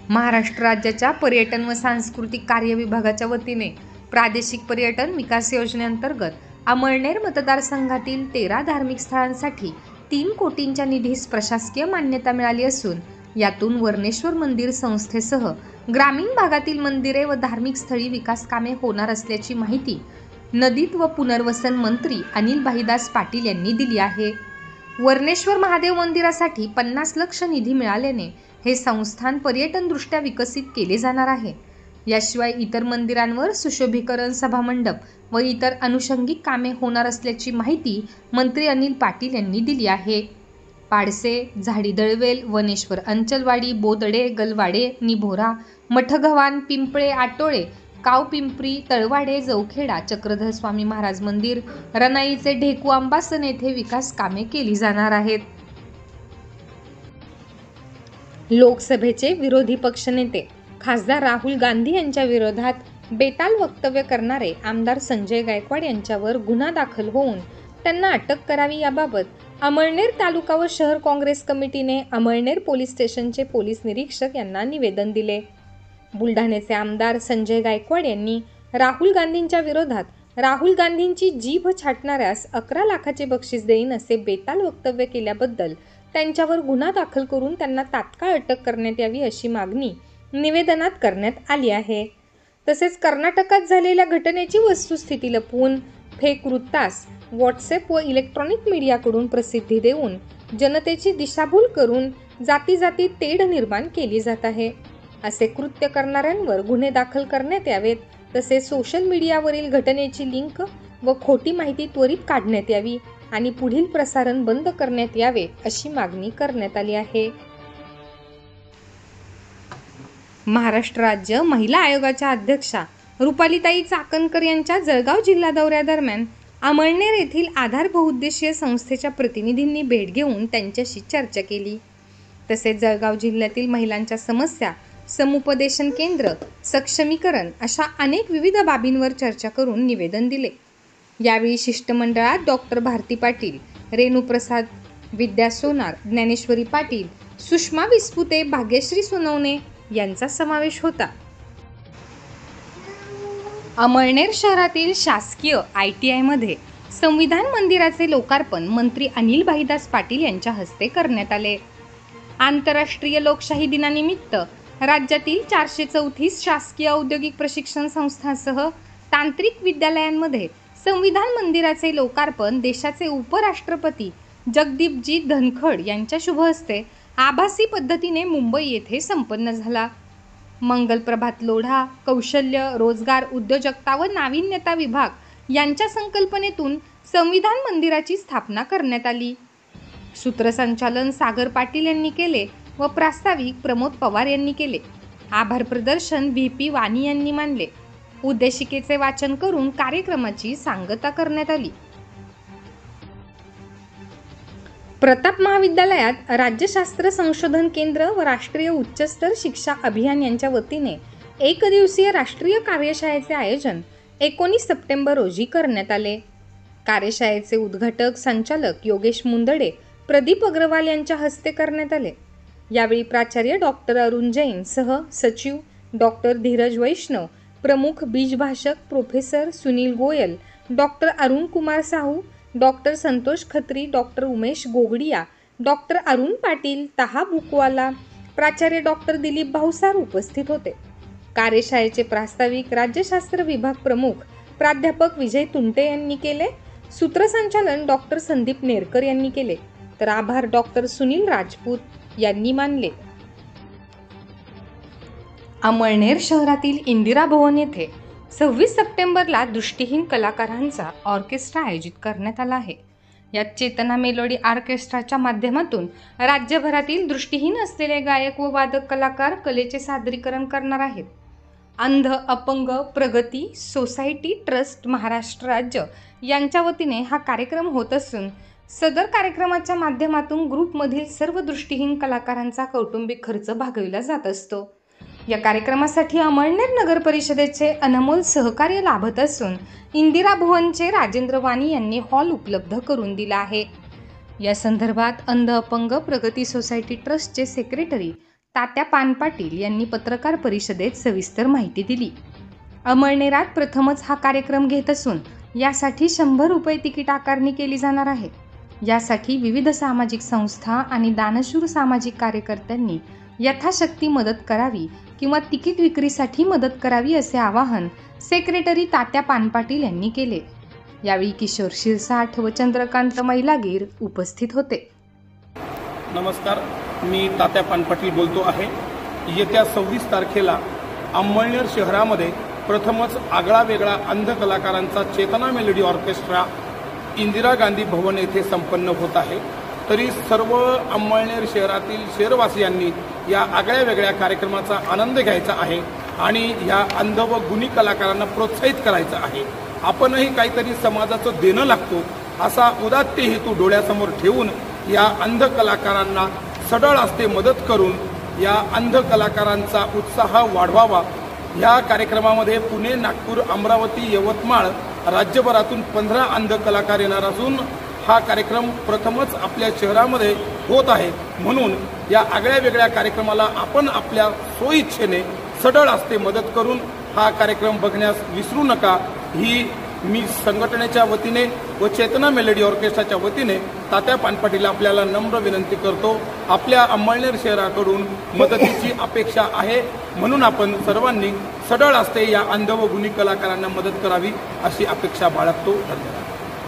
महाराष्ट्र राज्याच्या पर्यटन व सांस्कृतिक कार्य विभागाच्या वतीने प्रादेशिक पर्यटन विकास योजनेअंतर्गत अमळनेर मतदारसंघातील 13 धार्मिक स्थळांसाठी 3 कोटींच्या निधीस प्रशासकीय मान्यता मिळाली असून यातून वर्णेश्वर मंदिर संस्थेसह ग्रामीण भागातील मंदिरे व धार्मिक स्थळी विकास कामे होणार असल्याची माहिती नदीत व पुनर्वसन मंत्री अनिल भाईदास पाटील यांनी दिली आहे। वर्णेश्वर महादेव मंदिरासाठी 50 लाख निधी मिळाल्याने हे संस्थान पर्यटनदृष्ट्या विकसित केले जाणार आहे। याशिवाय इतर मंदिरांवर सुशोभीकरण, सभामंडप व इतर अनुषंगिक कामे होणार असल्याची माहिती मंत्री अनिल पाटील यांनी दिली आहे। पाडसे, झाडी दळवेल, वनेश्वर अंचलवाडी, बोदडे, गलवाडे, निभोरा, मठगव्हाण, पिंपळे, आटोळे, कावपिंपरी, तळवाडे, जवखेडा, चक्रधर स्वामी महाराज मंदिर, रनाईचे ढेकू, अंबासन येथे विकास कामे केली जाणार आहेत। लोकसभेचे विरोधी पक्षनेते खासदार राहुल गांधी यांच्या विरोधात बेताल वक्तव्य करणारे आमदार संजय गायकवाड यांच्यावर गुन्हा दाखल होऊन त्यांना अटक करावी याबाबत अमळनेर तालुका व शहर काँग्रेस कमिटीने अमळनेर पोलीस स्टेशनचे पोलीस निरीक्षक यांना निवेदन दिले। बुलढाण्याचे आमदार संजय गायकवाड यांनी राहुल गांधींच्या विरोधात राहुल गांधींची जीभ छाटणाऱ्यास 11 लाखाचे बक्षीस देईन असे बेताल वक्तव्य केल्याबद्दल त्यांच्यावर गुन्हा दाखल करून त्यांना तात्काळ अटक करण्यात यावी अशी मागणी निवेदनात करण्यात आली आहे। तसेच कर्नाटकात झालेल्या घटनेची वस्तुस्थिती लपवून फेक वृत्तास व्हॉट्सअप व इलेक्ट्रॉनिक मीडियाकडून प्रसिद्धी देऊन जनतेची दिशाभूल करून जाती तेढ निर्माण केली जात आहे। असे कृत्य करणाऱ्यांवर गुन्हे दाखल करण्यात यावेत। तसेच सोशल मीडियावरील घटनेची लिंक व खोटी माहिती त्वरित काढण्यात यावी आणि पुढील प्रसारण बंद करण्यात यावे अशी मागणी करण्यात आली आहे। महाराष्ट्र राज्य महिला आयोगाच्या अध्यक्षा रुपालीताई चाकणकर यांच्या जळगाव जिल्हा दौऱ्यादरम्यान अमळनेर येथील आधार बहुउद्देशीय संस्थेच्या प्रतिनिधींनी भेट घेऊन त्यांच्याशी चर्चा केली। तसेच जळगाव जिल्ह्यातील महिलांच्या समस्या, समुपदेशन केंद्र, सक्षमीकरण अशा अनेक विविध बाबींवर चर्चा करून निवेदन दिले। यावेळी शिष्टमंडळात डॉक्टर भारती पाटील, रेणुप्रसाद, विद्या सोनार, ज्ञानेश्वरी पाटील, सुषमा विस्पुते, भाग्यश्री सोनवणे यांचा समावेश होता। अमळनेर शहरातील शासकीय ITI मध्ये संविधान मंदिराचे लोकार्पण मंत्री अनिल भाईदास पाटील यांच्या हस्ते करण्यात आले। आंतरराष्ट्रीय लोकशाही दिनानिमित्त राज्यातील 434 शासकीय औद्योगिक प्रशिक्षण संस्थांसह तांत्रिक विद्यालयांमध्ये संविधान मंदिराचे लोकार्पण देशाचे उपराष्ट्रपती जगदीपजी धनखड यांच्या शुभ हस्ते आभासी पद्धतीने मुंबई येथे संपन्न झाला। मंगल प्रभात लोढा, कौशल्य, रोजगार, उद्योजकता व नाविन्यता विभाग यांच्या संकल्पनेतून संविधान मंदिराची स्थापना करण्यात आली। सूत्रसंचालन सागर पाटील यांनी केले व प्रास्ताविक प्रमोद पवार यांनी केले। आभार प्रदर्शन VP वाणी यांनी मानले। उद्देशिकेचे वाचन करून कार्यक्रमाची सांगता करण्यात आली। प्रताप महाविद्यालयात राज्यशास्त्र संशोधन केंद्र व राष्ट्रीय उच्चस्तर शिक्षा अभियान यांच्या वतीने एकदिवसीय राष्ट्रीय कार्यशाळेचे आयोजन 19 सप्टेंबर रोजी करण्यात आले। कार्यशाळेचे उद्घाटक संचालक योगेश मुंदडे, प्रदीप अग्रवाल यांच्या हस्ते करण्यात आले। यावेळी प्राचार्य डॉक्टर अरुण जैन सह सचिव डॉक्टर धीरज वैष्णव, प्रमुख बीजभाषक professor Sunil Goyal, doctor Arun Kumar Sahu, doctor Santosh Khatri, doctor Umesh Gogadia, doctor Arun Patil, Taha Bukwala, प्राचार्य डॉक्टर दिलीप भाऊसार उपस्थित होते। कार्यशाळेचे प्रास्ताविक राज्यशास्त्र विभाग प्रमुख प्राध्यापक विजय तुंटे यांनी केले। सूत्रसंचालन डॉक्टर संदीप नेरकर यांनी केले, तर आभार डॉक्टर सुनील राजपूत यांनी मानले। अमळनेर शहरातील इंदिरा भवन येथे 26 सप्टेंबरला दृष्टिहीन कलाकारांचा ऑर्केस्ट्रा आयोजित करण्यात आला आहे। यात चेतना मेलोडी ऑर्केस्ट्राच्या माध्यमातून राज्यभरातील दृष्टिहीन असलेले गायक व वादक कलाकार कलेचे सादरीकरण करणार आहेत। अंध अपंग प्रगती सोसायटी ट्रस्ट महाराष्ट्र राज्य यांच्या वतीने हा कार्यक्रम होत असून सदर कार्यक्रमाच्या माध्यमातून ग्रुपमधील सर्व दृष्टिहीन कलाकारांचा कौटुंबिक खर्च भागविला जात असतो। या कार्यक्रमासाठी अमळनेर नगर परिषदेचे अनमोल सहकार्य लाभत असून इंदिरा भवनचे राजेंद्र वाणी यांनी हॉल उपलब्ध करून दिला आहे। या संदर्भात अंध अपंग प्रगती सोसायटी ट्रस्टचे सेक्रेटरी तात्या पानपाटील यांनी पत्रकार परिषदेत सविस्तर माहिती दिली. अमळनेरात प्रथमच हा कार्यक्रम घेत असून यासाठी 100 रुपये तिकीट आकारणी केली जाणार आहे. यासाठी विविध सामाजिक संस्था आणि दानशूर सामाजिक कार्यकर्त्यांनी यथाशक्ती मदत करावी किंवा तिकीट विक्रीसाठी मदत करावी असे आवाहन सेक्रेटरी तात्या पानपाटील यांनी केले. यावेळी किशोर शिरसाठ व चंद्रकांत मैलागीर उपस्थित होते. नमस्कार, मी तात्या पानपाटील बोलतो आहे. येत्या 26 तारखेला अंमळनेर शहरामध्ये प्रथमच आगळा वेगळा अंध कलाकारांचा चेतना मेलोडी ऑर्केस्ट्रा इंदिरा गांधी भवन येथे संपन्न होत आहे. तरी सर्व अंमळनेर शहरातील शहरवासियांनी या आगळ्या वेगळ्या कार्यक्रमाचा आनंद घ्यायचा आहे आणि या अंध व गुणी कलाकारांना प्रोत्साहित करायचं आहे. आपणही काहीतरी समाजाचं देणं लागतो असा उदात्त हेतू डोळ्यासमोर ठेवून या अंध कलाकारांना सढळ हस्ते मदत करून या अंध कलाकारांचा उत्साह वाढवावा. या कार्यक्रमामध्ये पुणे, नागपूर, अमरावती, यवतमाळ राज्यभरातून 15 अंध कलाकार येणार असून हा कार्यक्रम प्रथमच आपल्या शहरामध्ये होत आहे. म्हणून या आगळ्या वेगळ्या कार्यक्रमाला आपण आपल्या स्वइच्छेने सढळ हस्ते मदत करून हा कार्यक्रम बघण्यास विसरू नका. ही मी संघटनेच्या वतीने व चेतना मेलोडी ऑर्केस्ट्राच्या वतीने तात्या पानपाटील आपल्याला नम्र विनंती करतो. आपल्या अंमळनेर शहराकडून मदतीची अपेक्षा आहे. म्हणून आपण सर्वांनी सढळ हस्ते या अंध व गुणी कलाकारांना मदत करावी अशी अपेक्षा बाळगतो. धन्यवाद.